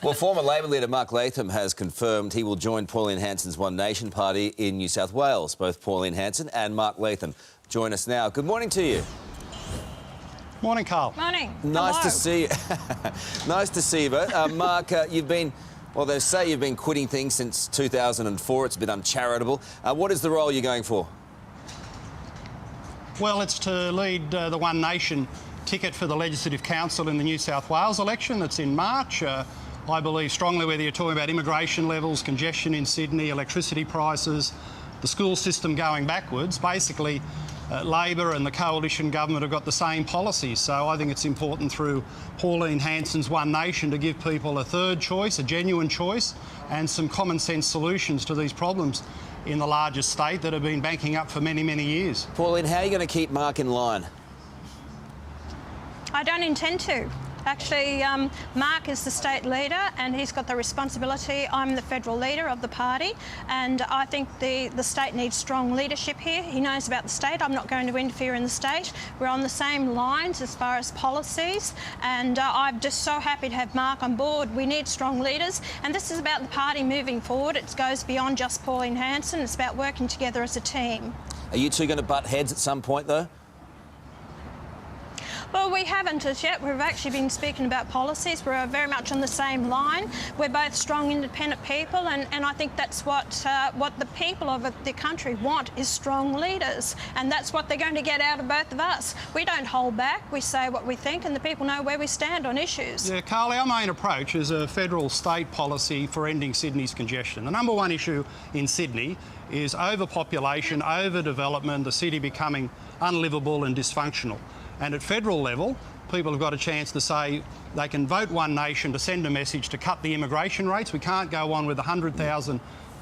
Well, former Labor leader Mark Latham has confirmed he will join Pauline Hanson's One Nation party in New South Wales. Both Pauline Hanson and Mark Latham join us now. Good morning to you. Morning, Carl. Morning. Nice Hello. to see you. Nice to see you both. Mark, you've been, well, they say you've been quitting things since 2004. It's a bit uncharitable. What is the role you're going for? Well, it's to lead the One Nation ticket for the Legislative Council in the New South Wales election that's in March. I believe strongly, whether you're talking about immigration levels, congestion in Sydney, electricity prices, the school system going backwards, basically Labor and the coalition government have got the same policies. So I think it's important through Pauline Hanson's One Nation to give people a third choice, a genuine choice, and some common sense solutions to these problems in the largest state that have been banking up for many, many years. Pauline, how are you going to keep Mark in line? I don't intend to. Actually, Mark is the state leader and he's got the responsibility. I'm the federal leader of the party, and I think the state needs strong leadership here. He knows about the state. I'm not going to interfere in the state. We're on the same lines as far as policies, and I'm just so happy to have Mark on board. We need strong leaders, and this is about the party moving forward. It goes beyond just Pauline Hanson. It's about working together as a team. Are you two going to butt heads at some point, though? Well, we haven't as yet. We've actually been speaking about policies. We're very much on the same line. We're both strong, independent people, and I think that's what the people of the country want, is strong leaders, and that's what they're going to get out of both of us. We don't hold back. We say what we think, and the people know where we stand on issues. Yeah, Carly, our main approach is a federal-state policy for ending Sydney's congestion. The number one issue in Sydney is overpopulation, overdevelopment, the city becoming unlivable and dysfunctional. And at federal level, people have got a chance to say they can vote One Nation to send a message to cut the immigration rates. We can't go on with 100,000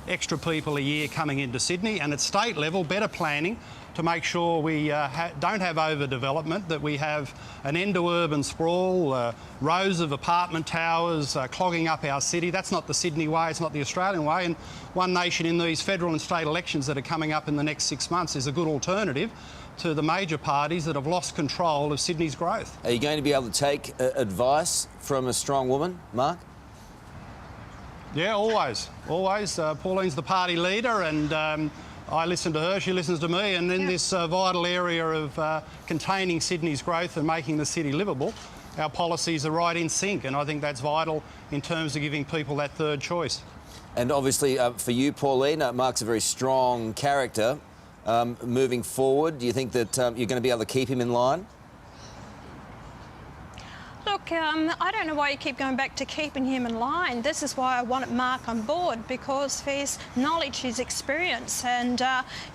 extra people a year coming into Sydney. And at state level, better planning to make sure we don't have overdevelopment, that we have an end to urban sprawl, rows of apartment towers clogging up our city. That's not the Sydney way, it's not the Australian way. And One Nation in these federal and state elections that are coming up in the next 6 months is a good alternative to the major parties that have lost control of Sydney's growth. Are you going to be able to take advice from a strong woman, Mark? Yeah, always, always. Pauline's the party leader, and I listen to her, she listens to me, and in this vital area of containing Sydney's growth and making the city livable, our policies are right in sync, and I think that's vital in terms of giving people that third choice. And obviously for you, Pauline, Mark's a very strong character. Moving forward, do you think that you're going to be able to keep him in line? Look, I don't know why you keep going back to keeping him in line. This is why I wanted Mark on board, because of his knowledge, his experience, and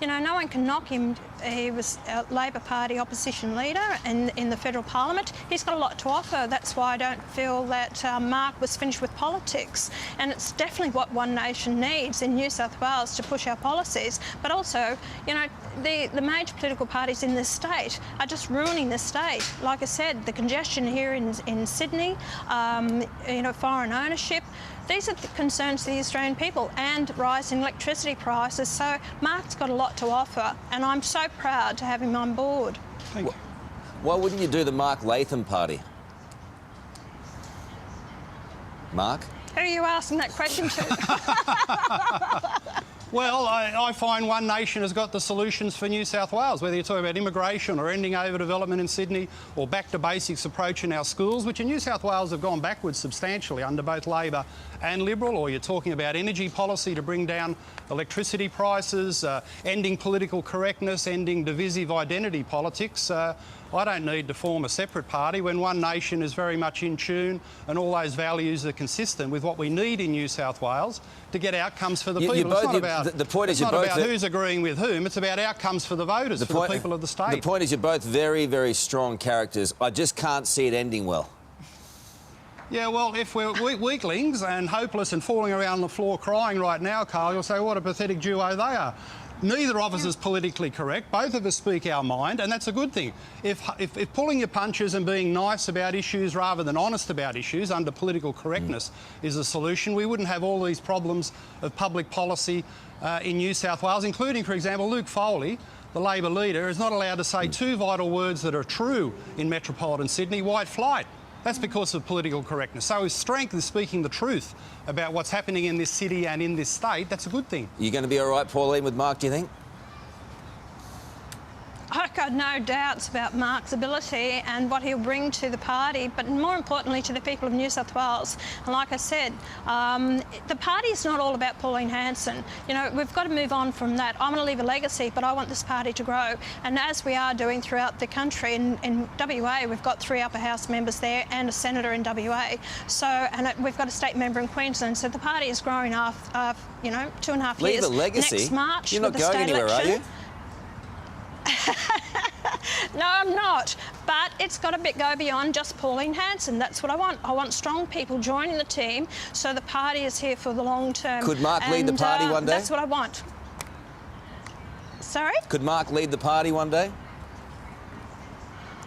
you know, no one can knock him. He was a Labor Party opposition leader in the federal parliament. He's got a lot to offer. That's why I don't feel that Mark was finished with politics, and it's definitely what One Nation needs in New South Wales to push our policies. But also, you know, the major political parties in this state are just ruining this state. Like I said, the congestion here in Sydney, you know, foreign ownership. These are the concerns to the Australian people, and rising electricity prices. So Mark's got a lot to offer, and I'm so proud to have him on board. Thank you. Why wouldn't you do the Mark Latham party? Mark? Who are you asking that question to? Well, I find One Nation has got the solutions for New South Wales, whether you're talking about immigration or ending overdevelopment in Sydney, or back to basics approach in our schools, which in New South Wales have gone backwards substantially under both Labor and Liberal, or you're talking about energy policy to bring down electricity prices, ending political correctness, ending divisive identity politics. I don't need to form a separate party when One Nation is very much in tune and all those values are consistent with what we need in New South Wales to get outcomes for the people. It's not about, the point is, it's not about who's agreeing with whom, it's about outcomes for the voters, for the people of the state. The point is, you're both very, very strong characters. I just can't see it ending well. Yeah, well, if we're weaklings and hopeless and falling around the floor crying right now, Carl, you'll say what a pathetic duo they are. Neither of us is politically correct. Both of us speak our mind, and that's a good thing. If pulling your punches and being nice about issues rather than honest about issues under political correctness is a solution, we wouldn't have all these problems of public policy in New South Wales, including, for example, Luke Foley, the Labor leader, is not allowed to say two vital words that are true in metropolitan Sydney: white flight. That's because of political correctness. So his strength is speaking the truth about what's happening in this city and in this state. That's a good thing. You going to be all right, Pauline, with Mark, do you think? I've got no doubts about Mark's ability and what he'll bring to the party, but more importantly to the people of New South Wales. And like I said, the party is not all about Pauline Hanson. You know, we've got to move on from that. I want to leave a legacy, but I want this party to grow. And as we are doing throughout the country, in WA, we've got 3 upper house members there and a senator in WA. So, and we've got a state member in Queensland. So the party is growing after, you know, 2.5 Leave years. a legacy? Next March, You're not with the going state anywhere, election, are you? No, I'm not. But it's got to go beyond just Pauline Hanson. That's what I want. I want strong people joining the team so the party is here for the long term. Could Mark lead the party one day? That's what I want. Sorry? Could Mark lead the party one day?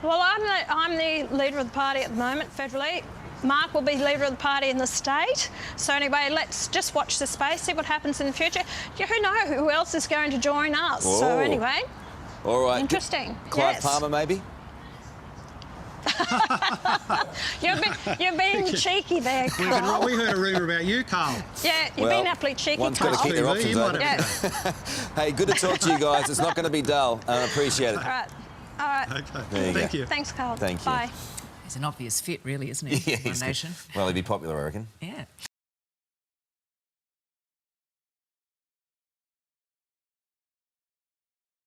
Well, I'm the leader of the party at the moment, federally. Mark will be leader of the party in the state. So anyway, let's just watch the space, see what happens in the future. Who knows who else is going to join us? Whoa. So anyway. All right. Interesting. Clive Yes. Palmer, maybe? You're being cheeky there, Carl. We heard a rumour about you, Carl. Yeah, you're being aptly cheeky, One's Carl. got to keep their TV, options you open. might Yeah. Hey, good to talk to you guys. It's not going to be dull. I appreciate it. All right. All right. Okay. There you Thank go. you. Thanks, Carl. Thank you. Bye. He's an obvious fit, really, isn't he? Yeah, for One Nation. well, he'd be popular, I reckon. Yeah.